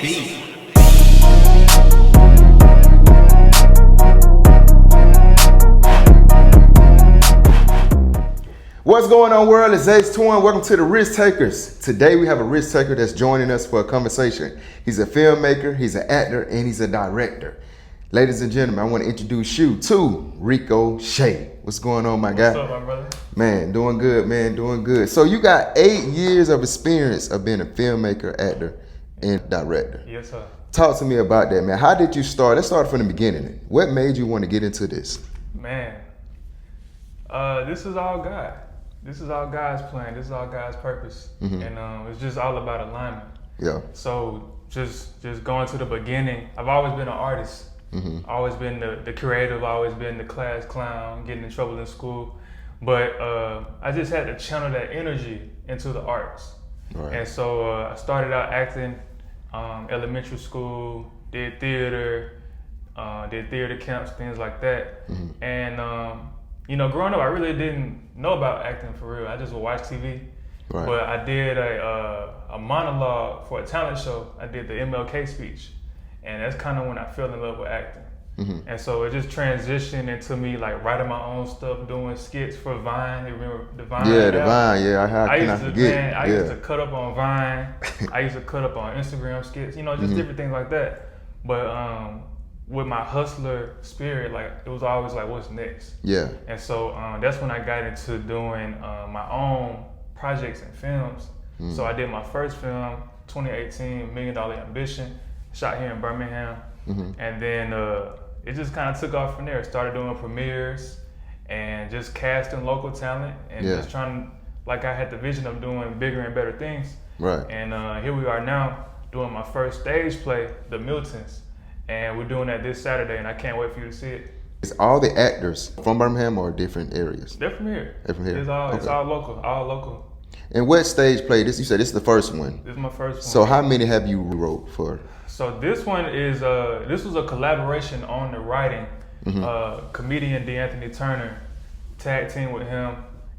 beat. What's going on, world? It's Ace Twin. Welcome to the Risk Takers. Today we have a risk taker that's joining us for a conversation. He's a filmmaker, he's an actor, and he's a director. Ladies and gentlemen, I want to introduce you to Rico Shea. What's going on, my guy? What's up, my brother? Man, doing good, man, doing good. So you got 8 years of experience of being a filmmaker, actor, and director. Yes, sir. Talk to me about that, man. How did you start? Let's start from the beginning. What made you want to get into this? Man, this is all God. This is all God's plan. This is all God's purpose. Mm-hmm. And it's just all about alignment. Yeah. So just going to the beginning, I've always been an artist. Mm-hmm. Always been the creative, always been the class clown, getting in trouble in school. But I just had to channel that energy into the arts. Right. And so I started out acting, elementary school, did theater camps, things like that. Mm-hmm. And growing up, I really didn't know about acting for real. I just would watch TV. Right. But I did a monologue for a talent show. I did the MLK speech. And that's kind of when I fell in love with acting. Mm-hmm. And so it just transitioned into me like writing my own stuff, doing skits for Vine. You remember the Vine? Yeah, the Vine. Yeah, how can I forget? Man, I used to cut up on Vine. I used to cut up on Instagram skits, just Mm-hmm. different things like that. But with my hustler spirit, like it was always like, what's next? Yeah. And so that's when I got into doing my own projects and films. Mm. So I did my first film, 2018, $1 Million Ambition, shot here in Birmingham. Mm-hmm. And then it just kind of took off from there. Started doing premieres and just casting local talent and just trying, like I had the vision of doing bigger and better things. Right. And here we are now doing my first stage play, The Miltons. And we're doing that this Saturday and I can't wait for you to see it. Is all the actors from Birmingham or different areas? They're from here. They're from here. It's all local. And what stage play? You said this is the first one. This is my first one. So how many have you wrote for? So this one is this was a collaboration on the writing. Mm-hmm. Comedian D'Anthony Turner, tag team with him,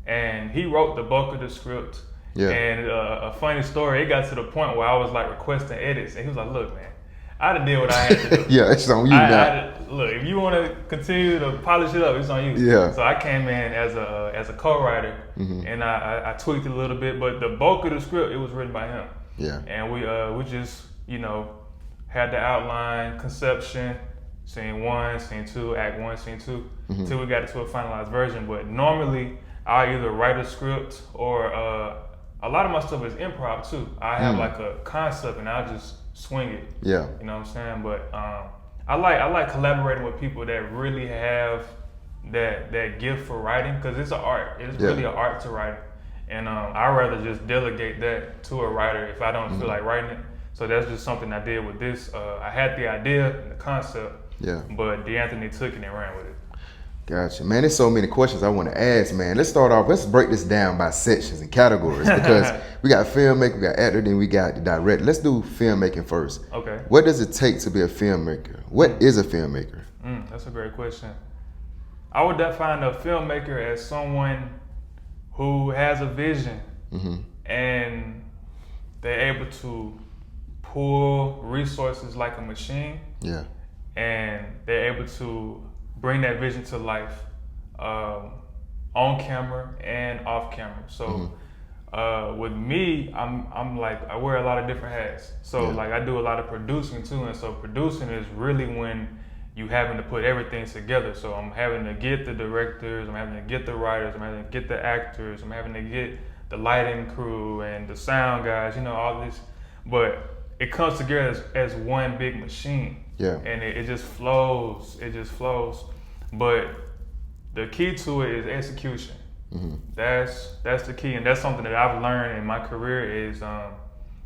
and he wrote the bulk of the script. Yeah. And a funny story, it got to the point where I was like requesting edits, and he was like, "Look, man, I done did what I had to do. Yeah, it's on you now. Look, if you want to continue to polish it up, it's on you." Yeah. So I came in as a co-writer, Mm-hmm. and I tweaked it a little bit, but the bulk of the script, it was written by him. Yeah. And we just had the outline, conception, scene 1, scene 2, act 1, scene 2, Mm-hmm. till we got it to a finalized version. But normally I either write a script or a lot of my stuff is improv too. I have like a concept and I'll just swing it. Yeah. You know what I'm saying? But I like collaborating with people that really have that gift for writing, because it's an art. It's really an art to write. And I'd rather just delegate that to a writer if I don't feel like writing it. So that's just something I did with this. I had the idea and the concept, but D'Anthony took it and ran with it. Gotcha. Man, there's so many questions I want to ask, man. Let's start off, let's break this down by sections and categories, because we got filmmaker, we got actor, then we got the director. Let's do filmmaking first. Okay. What does it take to be a filmmaker? What is a filmmaker? That's a great question. I would define a filmmaker as someone who has a vision and they're able to pull resources like a machine. Yeah. And they're able to bring that vision to life on camera and off camera. So with me, I'm like, I wear a lot of different hats. So like I do a lot of producing too, and so producing is really when you having to put everything together. So I'm having to get the directors, I'm having to get the writers, I'm having to get the actors, I'm having to get the lighting crew and the sound guys, all this. But it comes together as one big machine. Yeah. And it just flows. It just flows. But the key to it is execution. That's the key, and that's something that I've learned in my career is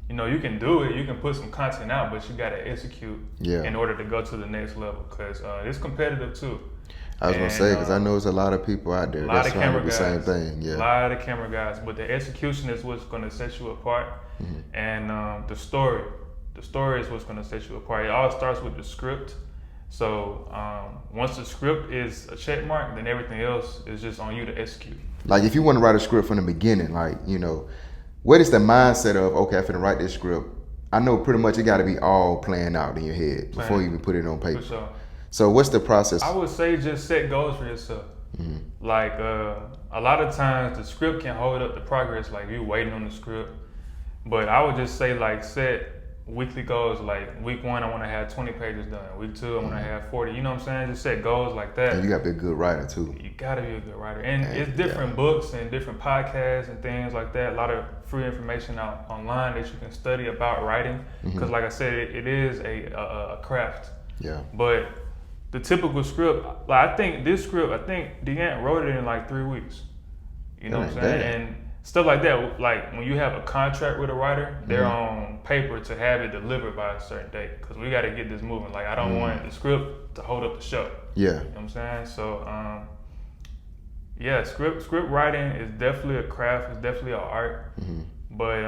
you can do it, you can put some content out, but you got to execute in order to go to the next level, because it's competitive too. I was going to say, because I know there's a lot of people out there that's trying to do the same thing. Yeah. A lot of camera guys, but the execution is what's going to set you apart, and the story is what's going to set you apart. It all starts with the script. So once the script is a check mark, then everything else is just on you to execute. Like if you want to write a script from the beginning, like, what is the mindset of, okay, I'm finna write this script, I know pretty much it got to be all planned out in your head before you even put it on paper. For sure. So what's the process? I would say just set goals for yourself. Like a lot of times the script can hold up the progress, like you waiting on the script. But I would just say like set weekly goals. Like week 1, I want to have 20 pages done. Week 2, I want to have 40. You know what I'm saying? Just set goals like that. And you got to be a good writer too. You gotta be a good writer, and it's different books and different podcasts and things like that. A lot of free information out online that you can study about writing. Because like I said, it is a craft. Yeah. But the typical script, like I think Deanne wrote it in like 3 weeks. You know what I'm saying? And stuff like that. Like when you have a contract with a writer, they're on paper to have it delivered by a certain date. Because we got to get this moving. Like I don't want the script to hold up the show. Yeah. You know what I'm saying? So, yeah, script writing is definitely a craft. It's definitely an art. But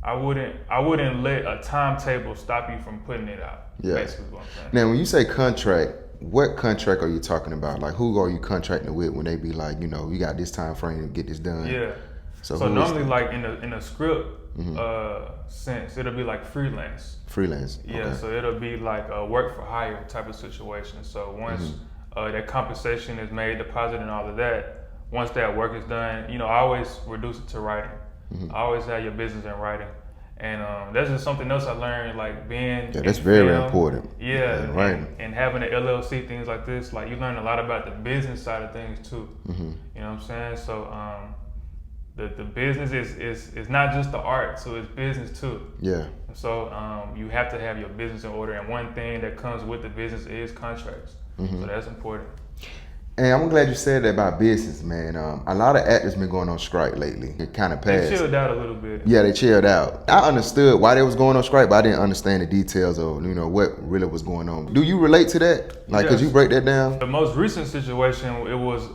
I wouldn't let a timetable stop you from putting it out. Yeah. Basically what I'm saying. Now, when you say contract, what contract are you talking about? Like, who are you contracting with when they be like, you know, you got this time frame to get this done? Yeah. So normally, like in a script sense, it'll be like freelance. Freelance. Yeah. Okay. So it'll be like a work for hire type of situation. So once that compensation is made, deposit, and all of that, once that work is done, you know, I always reduce it to writing. I always have your business in writing. And that's just something else I learned, like being that's very film, important. Yeah, right. And having an LLC, things like this, like you learn a lot about the business side of things too. You know what I'm saying? So the business is not just the art, so it's business too. Yeah. So you have to have your business in order, and one thing that comes with the business is contracts. So that's important. And I'm glad you said that about business, man. A lot of actors been going on strike lately. It kind of passed. They chilled out a little bit. Yeah, they chilled out. I understood why they was going on strike, but I didn't understand the details of, you know, what really was going on. Do you relate to that? Like, could you break that down? The most recent situation, it was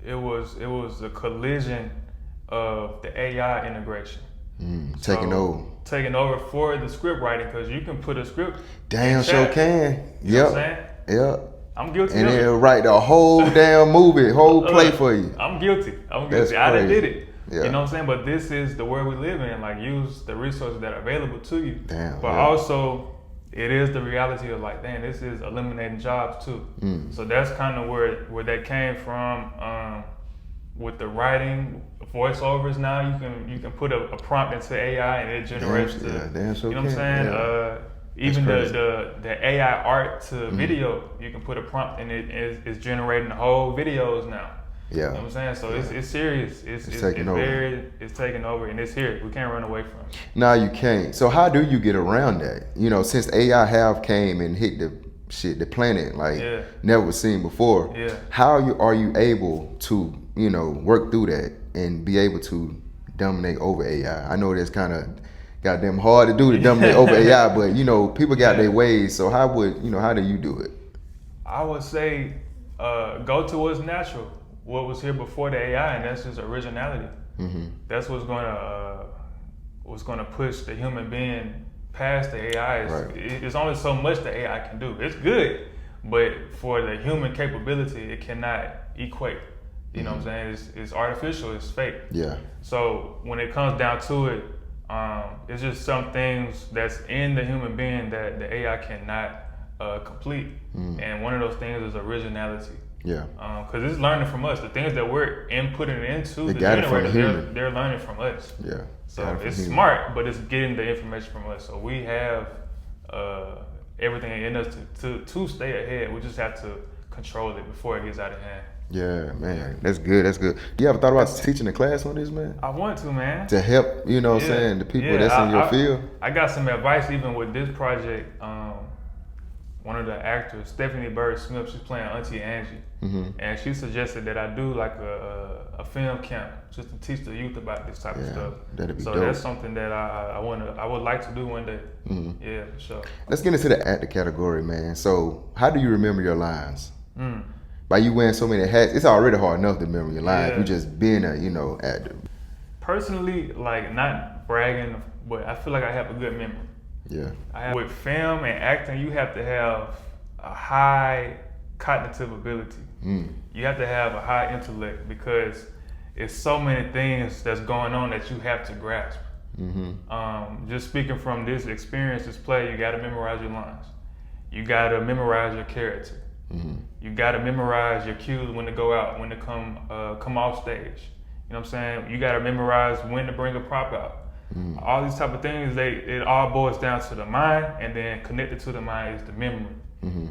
the collision of the AI integration. Taking over. Taking over for the script writing, because you can put a script. Damn, sure can. You know what I'm saying? Yep. I'm guilty. And they'll write the whole damn movie, whole play for you. I'm guilty. That's I done crazy. did it. Yeah. You know what I'm saying? But this is the world we live in. Like, use the resources that are available to you. Damn. But also, it is the reality of like, damn, this is eliminating jobs too. So that's kind of where that came from. With the writing, voiceovers now, you can put a prompt into AI and it generates you know what I'm saying? Yeah. Even the AI art to video, you can put a prompt and it's generating the whole videos now. Yeah. You know what I'm saying? So it's serious. It's taking over. It's taking over, and it's here. We can't run away from it. No, you can't. So how do you get around that? You know, since AI have came and hit the planet like never was seen before. Yeah. How are you able to, you know, work through that and be able to dominate over AI? I know that's kind of goddamn hard to do to dominate over AI, but you know, people got their ways. So how do you do it? I would say go to what's natural, what was here before the AI, and that's just originality. That's what's gonna push the human being past the AI. It's only so much the AI can do. It's good, but for the human capability, it cannot equate. You know what I'm saying? It's artificial, it's fake. Yeah. So when it comes down to it, it's just some things that's in the human being that the AI cannot complete. And one of those things is originality. Yeah. Because it's learning from us. The things that we're inputting into the generator, they're learning from us. Yeah. So it's smart, but it's getting the information from us. So we have everything in us to stay ahead. We just have to control it before it gets out of hand. Yeah, man. That's good. That's good. You ever thought about teaching a class on this, man? I want to, man. To help, you know what I'm saying, the people that's in your field? I got some advice even with this project. One of the actors, Stephanie Bird Smith, she's playing Auntie Angie. And she suggested that I do like a film camp just to teach the youth about this type of stuff. That'd be so dope. That's something that I would like to do one day. Yeah, for sure. Let's get into the actor category, man. So how do you remember your lines? By you wearing so many hats, it's already hard enough to remember your lines. You just being a, you know, actor. Personally, like, not bragging, but I feel like I have a good memory. Yeah. With film and acting, you have to have a high cognitive ability. You have to have a high intellect because it's so many things that's going on that you have to grasp. Just speaking from this experience, this play, you got to memorize your lines. You got to memorize your character. You got to memorize your cues when to go out, when to come off stage. You know what I'm saying? You got to memorize when to bring a prop out. All these type of things, it all boils down to the mind, and then connected to the mind is the memory.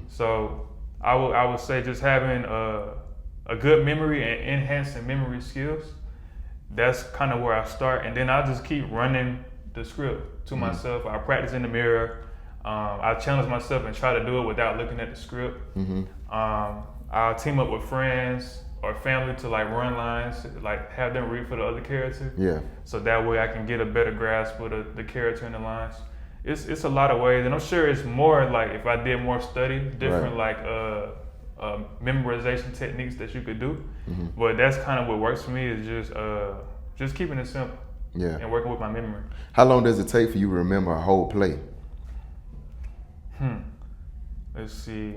So I would say just having a good memory and enhancing memory skills, that's kind of where I start. And then I just keep running the script to myself. I practice in the mirror. I challenge myself and try to do it without looking at the script. I'll team up with friends or family to like run lines, like have them read for the other character. Yeah. So that way I can get a better grasp of the character and the lines. It's a lot of ways, and I'm sure it's more like if I did more study, different like memorization techniques that you could do. But that's kind of what works for me is just keeping it simple. Yeah. And working with my memory. How long does it take for you to remember a whole play? Let's see.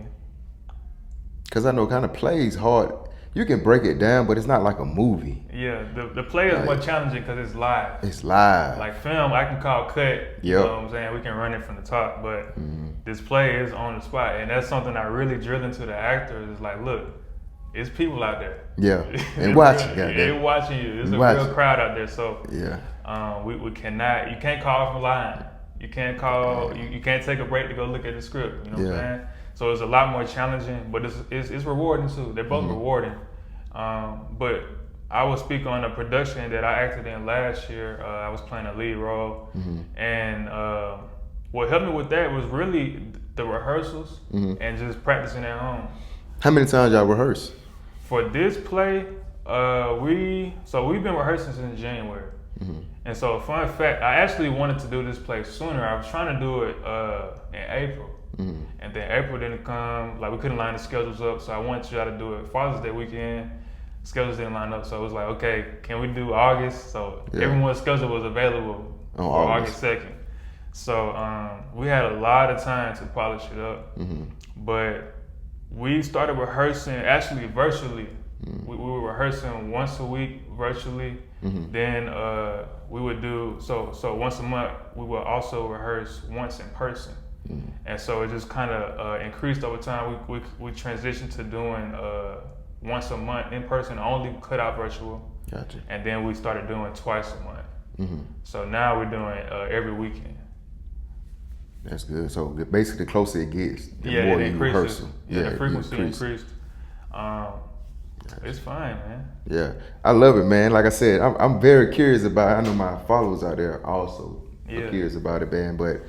Because I know kind of plays hard. You can break it down, but it's not like a movie. Yeah, the play is more challenging because it's live. It's live. Like film, I can call cut. You know what I'm saying? We can run it from the top, but this play is on the spot, and that's something I really drill into the actors. Is like, look, it's people out there. Yeah, and watching. They're watching you. There's a real crowd out there. So we cannot. You can't call off a line. You can't call. You can't take a break to go look at the script. You know what I'm saying? So it's a lot more challenging, but it's rewarding too. They're both rewarding. But I will speak on a production that I acted in last year. I was playing a lead role, and what helped me with that was really the rehearsals and just practicing at home. How many times y'all rehearse? For this play, we've been rehearsing since January. And so, a fun fact, I actually wanted to do this play sooner. I was trying to do it in April. And then April didn't come, like we couldn't line the schedules up, so I wanted to try to do it Father's Day weekend. Schedules didn't line up, so it was like, okay, can we do August? So everyone's schedule was available for August 2nd. So we had a lot of time to polish it up. But we started rehearsing actually virtually. We were rehearsing once a week virtually. Then we would do, so once a month, we would also rehearse once in person. And so it just kind of increased over time. We transitioned to doing once a month in person, only cut out virtual. Gotcha. And then we started doing twice a month. So now we're doing every weekend. That's good. So basically, the closer it gets, the more you rehearse. The frequency increased. It's fine, man. Yeah, I love it, man. Like I said, I'm very curious about it. I know my followers out there also are curious about it, man. But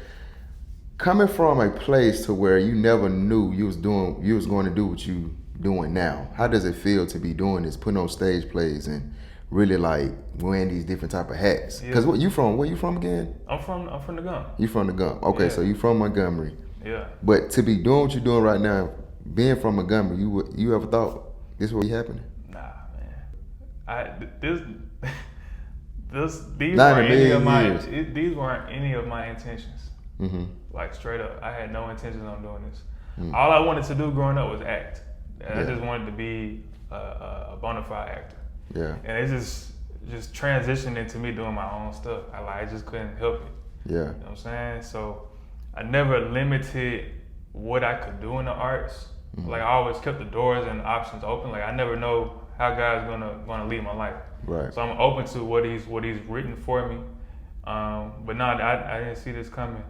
coming from a place to where you never knew you was going to do what you doing now, how does it feel to be doing this, putting on stage plays and really like wearing these different type of hats? Because where you from again? I'm from the Gum. You from the Gum? Okay, so you from Montgomery. Yeah. But to be doing what you're doing right now, being from Montgomery, you ever thought this would be happening? Nah, man. These weren't any of my intentions. Like straight up, I had no intentions on doing this. All I wanted to do growing up was act. I just wanted to be a bona fide actor. Yeah. And it just transitioned into me doing my own stuff. I just couldn't help it. Yeah. You know what I'm saying? So I never limited what I could do in the arts. Like I always kept the doors and the options open. Like I never know how God's gonna lead my life. Right. So I'm open to what he's written for me. But no, I didn't see this coming.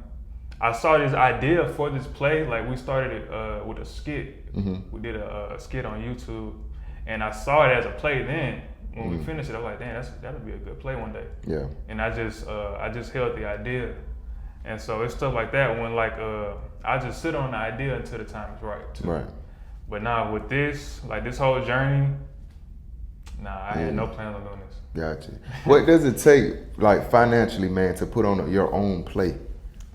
I saw this idea for this play. Like we started it with a skit. We did a skit on YouTube, and I saw it as a play. Then when we finished it, I was like, "Damn, that'll be a good play one day." Yeah. And I just held the idea, and so it's stuff like that. When I just sit on the idea until the time is right. Too. Right. But now with this whole journey, I had no plans on doing this. Gotcha. What does it take, like financially, man, to put on your own play?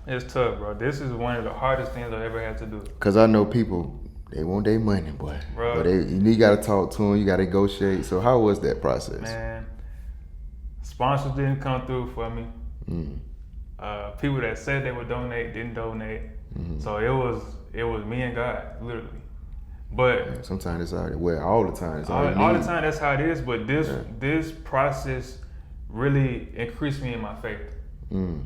It's tough, bro. This is one of the hardest things I've ever had to do. Cause I know people, they want their money, boy. Bro. But you gotta talk to them, you gotta negotiate. So how was that process? Man, sponsors didn't come through for me. People that said they would donate didn't donate. So it was me and God, literally. But sometimes it's all the time. It's all the time. That's how it is. But this process really increased me in my faith.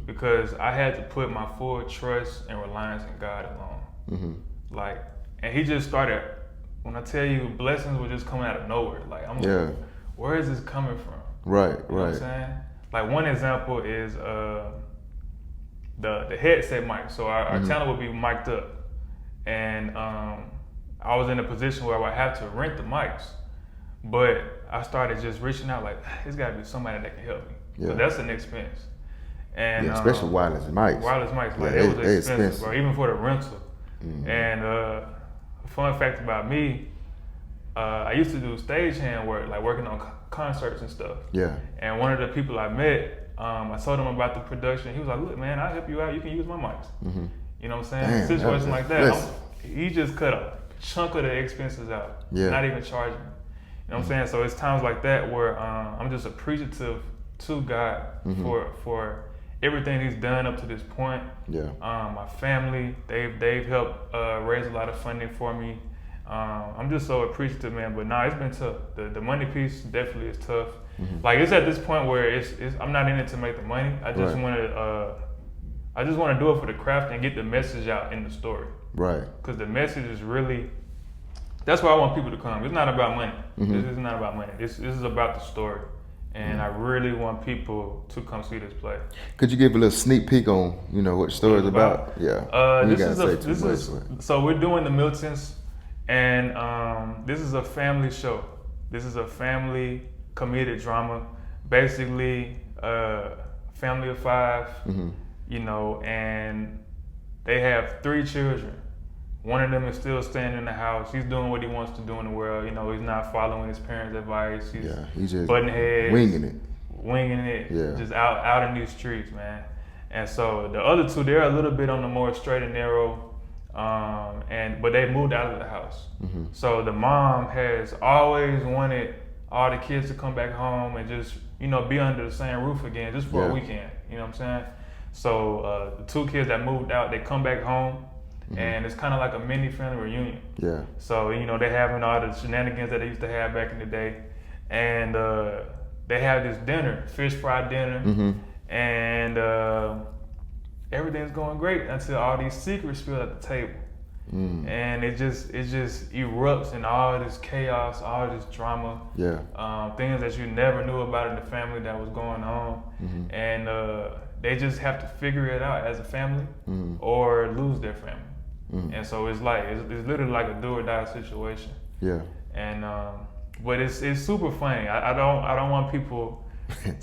because I had to put my full trust and reliance in God alone. Like, and He just started. When I tell you, blessings were just coming out of nowhere. Like, I'm like, where is this coming from? Right, you know what I'm saying? Like, one example is the headset mic. So our channel would be mic'd up, and I was in a position where I would have to rent the mics, but I started just reaching out like, there's got to be somebody that can help me, because that's an expense. And especially wireless mics. Wireless mics, like it was expensive, bro, even for the rental. And a fun fact about me, I used to do stagehand work, like working on concerts and stuff. Yeah. And one of the people I met, I told him about the production. He was like, look, man, I'll help you out. You can use my mics. You know what I'm saying? Damn, Situation like that. He just cut a chunk of the expenses out, not even charging me. You know what I'm saying? So it's times like that where I'm just appreciative to God for everything He's done up to this point. My family, they've helped raise a lot of funding for me. I'm just so appreciative, man. But it's been tough. The money piece definitely is tough. Like, it's at this point where it's I'm not in it to make the money. I just want to do it for the craft and get the message out in the story. Right. Because the message is really, that's why I want people to come. It's not about money. This is not about money. This is about the story. And I really want people to come see this play. Could you give a little sneak peek on, what the story is about? So we're doing the Miltons, and this is a family show. This is a family comedic drama, basically family of 5, and they have 3 children. One of them is still staying in the house. He's doing what he wants to do in the world. He's not following his parents' advice. He's just butting heads, winging it, just out in these streets, man. And so the other 2, they're a little bit on the more straight and narrow, but they moved out of the house. So the mom has always wanted all the kids to come back home and just be under the same roof again, just for a weekend. You know what I'm saying? So the 2 kids that moved out, they come back home. And it's kind of like a mini family reunion. Yeah. So, they're having all the shenanigans that they used to have back in the day. And they have this dinner, fish fry dinner. And everything's going great until all these secrets spill at the table. And it just erupts in all this chaos, all this drama. Things that you never knew about in the family that was going on. And they just have to figure it out as a family or lose their family. And so it's literally like a do or die situation. Yeah. And but it's super funny. I don't want people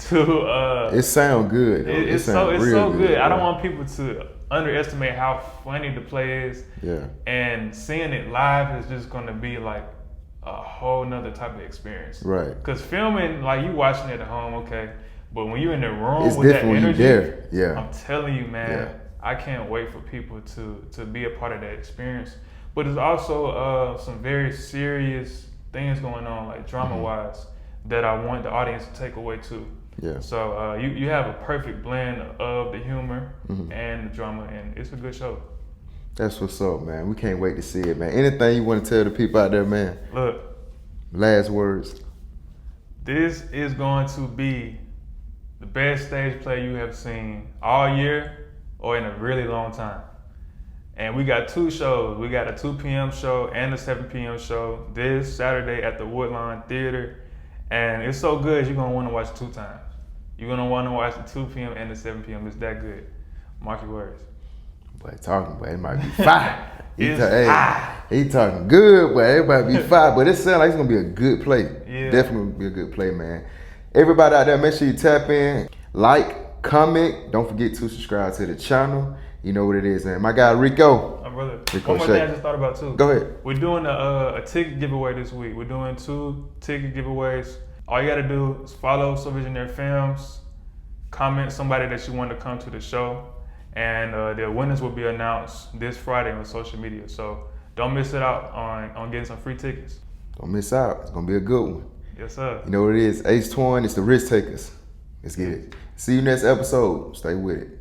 to. It sounds good. It's so good. I don't want people to underestimate how funny the play is. Yeah. And seeing it live is just gonna be like a whole nother type of experience. Right. Because filming, like, you watching it at home, okay, but when you're in the room it's with that energy, I'm telling you, man. I can't wait for people to be a part of that experience. But there's also some very serious things going on, like drama-wise, that I want the audience to take away too. Yeah. So you have a perfect blend of the humor and the drama, and it's a good show. That's what's up, man. We can't wait to see it, man. Anything you want to tell the people out there, man? Look. Last words. This is going to be the best stage play you have seen all year or in a really long time. And we got 2 shows. We got a 2 p.m. show and a 7 p.m. show this Saturday at the Woodlawn Theater. And it's so good, you're gonna wanna watch 2 times. You're gonna wanna watch the 2 p.m. and the 7 p.m. It's that good. Mark your words. Boy, it might be fire. He talking good, boy. It might be fire. But it sounds like it's gonna be a good play. Yeah. Definitely be a good play, man. Everybody out there, make sure you tap in, like, comment. Don't forget to subscribe to the channel. You know what it is, man. My guy Rico. My brother. One more thing I just thought about too. Go ahead. We're doing a ticket giveaway this week. We're doing 2 ticket giveaways. All you gotta do is follow So Visionary Films, comment somebody that you want to come to the show, and the winners will be announced this Friday on social media. So don't miss it out on getting some free tickets. Don't miss out. It's gonna be a good one. Yes, sir. You know what it is. Ace Twin, it's the Risk Takers. Let's get it. See you next episode. Stay with it.